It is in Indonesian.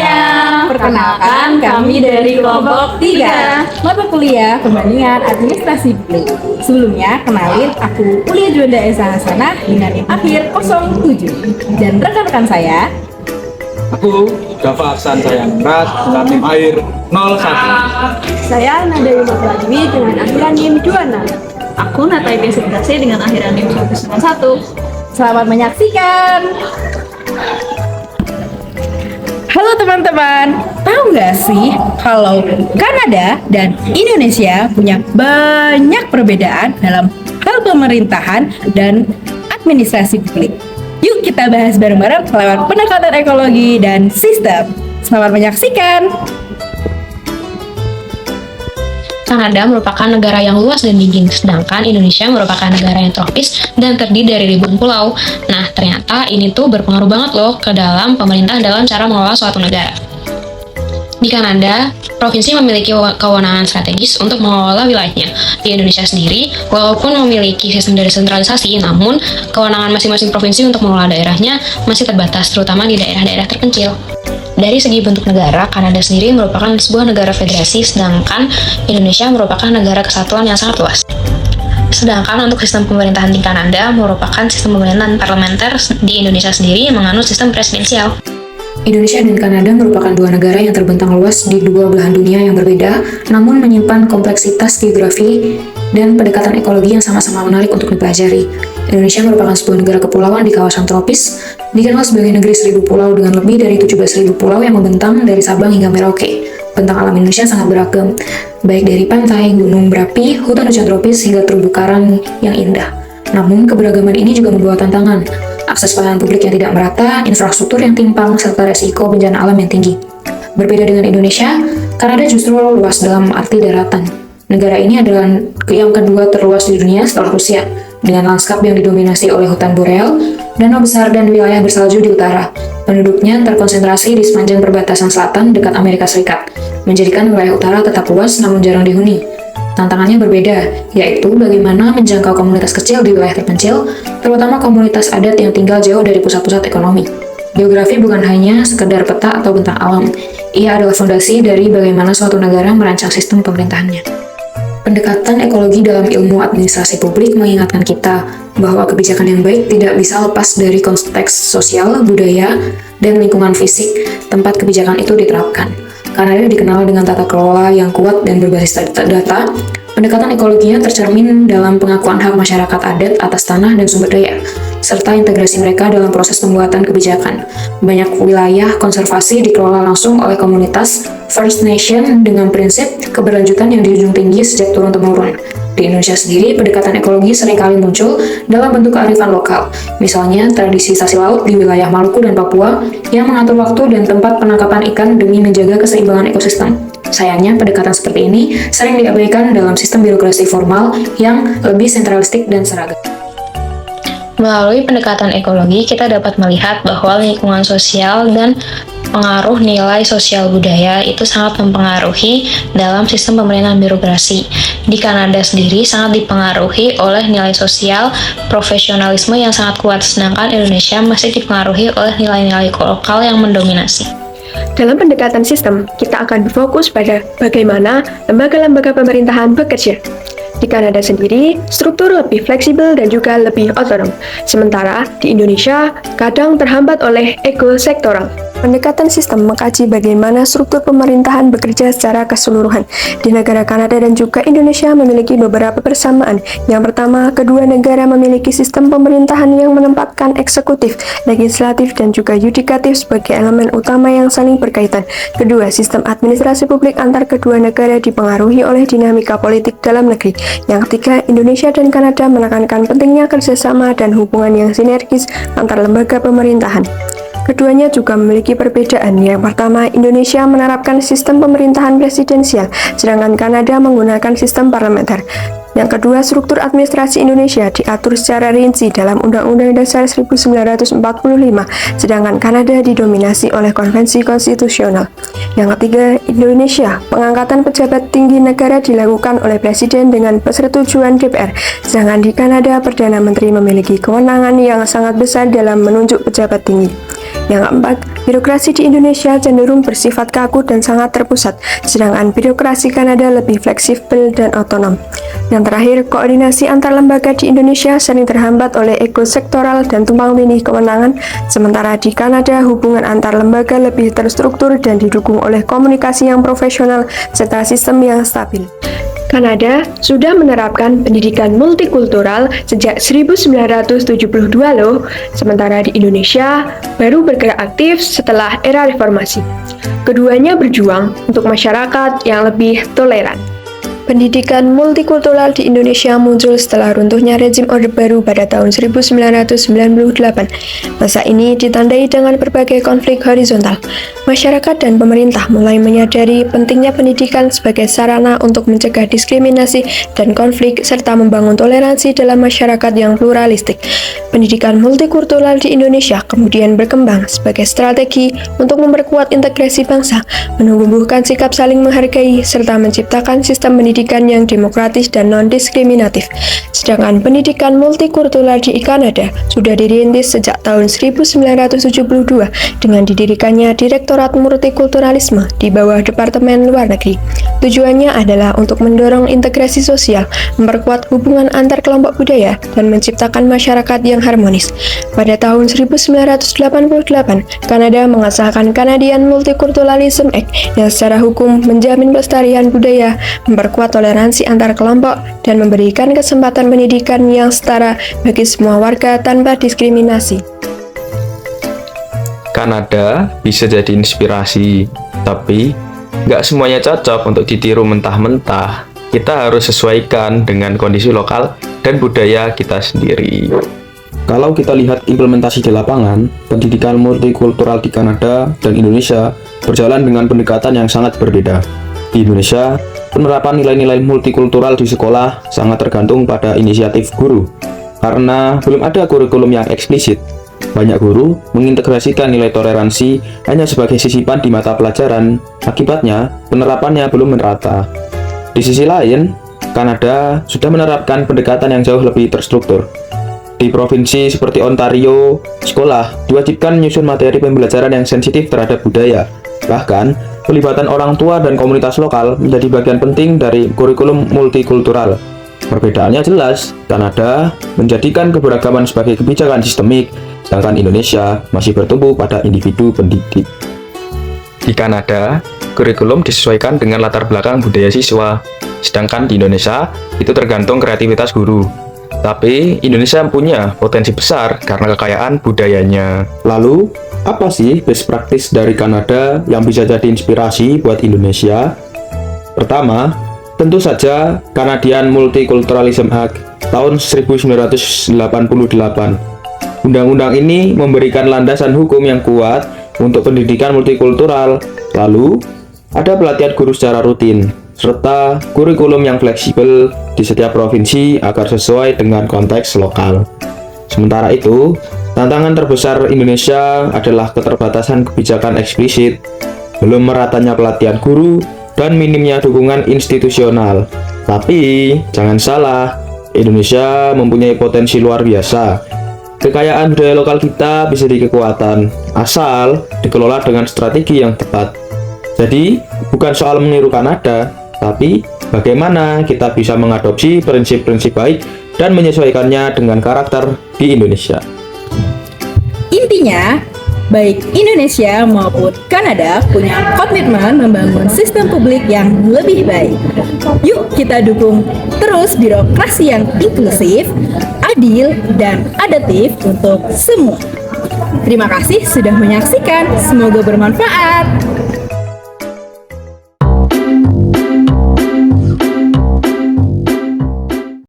semuanya, perkenalkan kami dari kelompok 3 mata kuliah pembandingan administrasi publik. Sebelumnya, kenalin aku Ulia Juanda Esa Hasanah dengan NIM akhir 07 dan rekan-rekan saya. Aku Java Aksan Sayangrat, NIM akhir 01. Saya Nada Yuma Pradwi dengan akhiran NIM 26. Aku Natalia Segrasi dengan akhiran NIM 191. Selamat menyaksikan. Halo teman-teman, tahu nggak sih kalau Kanada dan Indonesia punya banyak perbedaan dalam hal pemerintahan dan administrasi publik? Yuk kita bahas bareng-bareng lewat pendekatan ekologi dan sistem. Selamat menyaksikan. Kanada merupakan negara yang luas dan dingin, sedangkan Indonesia merupakan negara yang tropis dan terdiri dari ribuan pulau. Nah, ternyata ini tuh berpengaruh banget loh ke dalam pemerintah dalam cara mengelola suatu negara. Di Kanada, provinsi memiliki kewenangan strategis untuk mengelola wilayahnya. Di Indonesia sendiri, walaupun memiliki sistem desentralisasi, namun kewenangan masing-masing provinsi untuk mengelola daerahnya masih terbatas, terutama di daerah-daerah terpencil. Dari segi bentuk negara, Kanada sendiri merupakan sebuah negara federasi, sedangkan Indonesia merupakan negara kesatuan yang sangat luas. Sedangkan untuk sistem pemerintahan di Kanada merupakan sistem pemerintahan parlementer, di Indonesia sendiri menganut sistem presidensial. Indonesia dan Kanada merupakan dua negara yang terbentang luas di dua belahan dunia yang berbeda, namun menyimpan kompleksitas geografi dan pendekatan ekologi yang sama-sama menarik untuk dipelajari. Indonesia merupakan sebuah negara kepulauan di kawasan tropis, dikenal sebagai negeri 1000 pulau dengan lebih dari 17.000 pulau yang membentang dari Sabang hingga Merauke. Bentang alam Indonesia sangat beragam, baik dari pantai, gunung berapi, hutan hujan tropis, hingga terumbu karang yang indah. Namun, keberagaman ini juga membawa tantangan, akses pelayanan publik yang tidak merata, infrastruktur yang timpang, serta resiko bencana alam yang tinggi. Berbeda dengan Indonesia, Kanada justru luas dalam arti daratan. Negara ini adalah yang kedua terluas di dunia setelah Rusia, dengan lanskap yang didominasi oleh hutan boreal, danau besar, dan wilayah bersalju di utara. Penduduknya terkonsentrasi di sepanjang perbatasan selatan dekat Amerika Serikat, menjadikan wilayah utara tetap luas namun jarang dihuni. Tantangannya berbeda, yaitu bagaimana menjangkau komunitas kecil di wilayah terpencil, terutama komunitas adat yang tinggal jauh dari pusat-pusat ekonomi. Geografi bukan hanya sekedar peta atau bentang alam, ia adalah fondasi dari bagaimana suatu negara merancang sistem pemerintahannya. Pendekatan ekologi dalam ilmu administrasi publik mengingatkan kita bahwa kebijakan yang baik tidak bisa lepas dari konteks sosial, budaya, dan lingkungan fisik tempat kebijakan itu diterapkan. Kanada dikenal dengan tata kelola yang kuat dan berbasis data. Pendekatan ekologinya tercermin dalam pengakuan hak masyarakat adat atas tanah dan sumber daya, serta integrasi mereka dalam proses pembuatan kebijakan. Banyak wilayah konservasi dikelola langsung oleh komunitas First Nation dengan prinsip keberlanjutan yang dijunjung tinggi sejak turun-temurun. Di Indonesia sendiri, pendekatan ekologi seringkali muncul dalam bentuk kearifan lokal, misalnya tradisi sasi laut di wilayah Maluku dan Papua yang mengatur waktu dan tempat penangkapan ikan demi menjaga keseimbangan ekosistem. Sayangnya, pendekatan seperti ini sering diabaikan dalam sistem birokrasi formal yang lebih sentralistik dan seragam. Melalui pendekatan ekologi, kita dapat melihat bahwa lingkungan sosial dan pengaruh nilai sosial budaya itu sangat mempengaruhi dalam sistem pemerintahan birokrasi. Di Kanada sendiri sangat dipengaruhi oleh nilai sosial, profesionalisme yang sangat kuat, sedangkan Indonesia masih dipengaruhi oleh nilai-nilai lokal yang mendominasi. Dalam pendekatan sistem, kita akan berfokus pada bagaimana lembaga-lembaga pemerintahan bekerja. Di Kanada sendiri, struktur lebih fleksibel dan juga lebih otonom. Sementara di Indonesia, kadang terhambat oleh ego sektoral. Pendekatan sistem mengkaji bagaimana struktur pemerintahan bekerja secara keseluruhan. Di negara Kanada dan juga Indonesia memiliki beberapa persamaan. Yang pertama, kedua negara memiliki sistem pemerintahan yang menempatkan eksekutif, legislatif, dan juga yudikatif sebagai elemen utama yang saling berkaitan. Kedua, sistem administrasi publik antar kedua negara dipengaruhi oleh dinamika politik dalam negeri. Yang ketiga, Indonesia dan Kanada menekankan pentingnya kerjasama dan hubungan yang sinergis antar lembaga pemerintahan. Keduanya juga memiliki perbedaan. Yang pertama, Indonesia menerapkan sistem pemerintahan presidensial, sedangkan Kanada menggunakan sistem parlementer. Yang kedua, struktur administrasi Indonesia diatur secara rinci dalam Undang-Undang Dasar 1945, sedangkan Kanada didominasi oleh konvensi konstitusional. Yang ketiga, Indonesia, pengangkatan pejabat tinggi negara dilakukan oleh Presiden dengan persetujuan DPR, sedangkan di Kanada, Perdana Menteri memiliki kewenangan yang sangat besar dalam menunjuk pejabat tinggi. Yang keempat, birokrasi di Indonesia cenderung bersifat kaku dan sangat terpusat, sedangkan birokrasi Kanada lebih fleksibel dan otonom. Yang terakhir, koordinasi antar lembaga di Indonesia sering terhambat oleh ego sektoral dan tumpang tindih kewenangan, sementara di Kanada hubungan antar lembaga lebih terstruktur dan didukung oleh komunikasi yang profesional serta sistem yang stabil. Kanada sudah menerapkan pendidikan multikultural sejak 1972 loh, sementara di Indonesia baru bergerak aktif setelah era reformasi. Keduanya berjuang untuk masyarakat yang lebih toleran. Pendidikan multikultural di Indonesia muncul setelah runtuhnya rezim Orde Baru pada tahun 1998. Masa ini ditandai dengan berbagai konflik horizontal. Masyarakat dan pemerintah mulai menyadari pentingnya pendidikan sebagai sarana untuk mencegah diskriminasi dan konflik serta membangun toleransi dalam masyarakat yang pluralistik. Pendidikan multikultural di Indonesia kemudian berkembang sebagai strategi untuk memperkuat integrasi bangsa, menumbuhkan sikap saling menghargai, serta menciptakan sistem pendidikan yang demokratis dan non-diskriminatif. Sedangkan pendidikan multikultural di Kanada sudah dirintis sejak tahun 1972 dengan didirikannya Direktorat Multikulturalisme di bawah Departemen Luar Negeri. Tujuannya adalah untuk mendorong integrasi sosial, memperkuat hubungan antar kelompok budaya, dan menciptakan masyarakat yang harmonis. Pada tahun 1988, Kanada mengesahkan Canadian Multiculturalism Act yang secara hukum menjamin pelestarian budaya, memperkuat toleransi antar kelompok, dan memberikan kesempatan pendidikan yang setara bagi semua warga tanpa diskriminasi. Kanada bisa jadi inspirasi, tapi nggak semuanya cocok untuk ditiru mentah-mentah. Kita harus sesuaikan dengan kondisi lokal dan budaya kita sendiri. Kalau kita lihat implementasi di lapangan, pendidikan multikultural di Kanada dan Indonesia berjalan dengan pendekatan yang sangat berbeda. Di Indonesia, penerapan nilai-nilai multikultural di sekolah sangat tergantung pada inisiatif guru. Karena belum ada kurikulum yang eksplisit, banyak guru mengintegrasikan nilai toleransi hanya sebagai sisipan di mata pelajaran. Akibatnya, penerapannya belum merata. Di sisi lain, Kanada sudah menerapkan pendekatan yang jauh lebih terstruktur. Di provinsi seperti Ontario, sekolah diwajibkan menyusun materi pembelajaran yang sensitif terhadap budaya. Bahkan, pelibatan orang tua dan komunitas lokal menjadi bagian penting dari kurikulum multikultural. Perbedaannya jelas, Kanada menjadikan keberagaman sebagai kebijakan sistemik, sedangkan Indonesia masih bertumbuh pada individu pendidik. Di Kanada, kurikulum disesuaikan dengan latar belakang budaya siswa, sedangkan di Indonesia itu tergantung kreativitas guru. Tapi Indonesia punya potensi besar karena kekayaan budayanya. Lalu, apa sih best practice dari Kanada yang bisa jadi inspirasi buat Indonesia? Pertama, tentu saja Canadian Multiculturalism Act tahun 1988. Undang-undang ini memberikan landasan hukum yang kuat untuk pendidikan multikultural. Lalu, ada pelatihan guru secara rutin, serta kurikulum yang fleksibel di setiap provinsi agar sesuai dengan konteks lokal. Sementara itu, tantangan terbesar Indonesia adalah keterbatasan kebijakan eksplisit, belum meratanya pelatihan guru, dan minimnya dukungan institusional. Tapi, jangan salah, Indonesia mempunyai potensi luar biasa. Kekayaan budaya lokal kita bisa jadi kekuatan, asal dikelola dengan strategi yang tepat. Jadi, bukan soal meniru Kanada, tapi bagaimana kita bisa mengadopsi prinsip-prinsip baik dan menyesuaikannya dengan karakter di Indonesia. Intinya, baik Indonesia maupun Kanada punya komitmen membangun sistem publik yang lebih baik. Yuk kita dukung terus birokrasi yang inklusif, adil, dan adaptif untuk semua. Terima kasih sudah menyaksikan, semoga bermanfaat.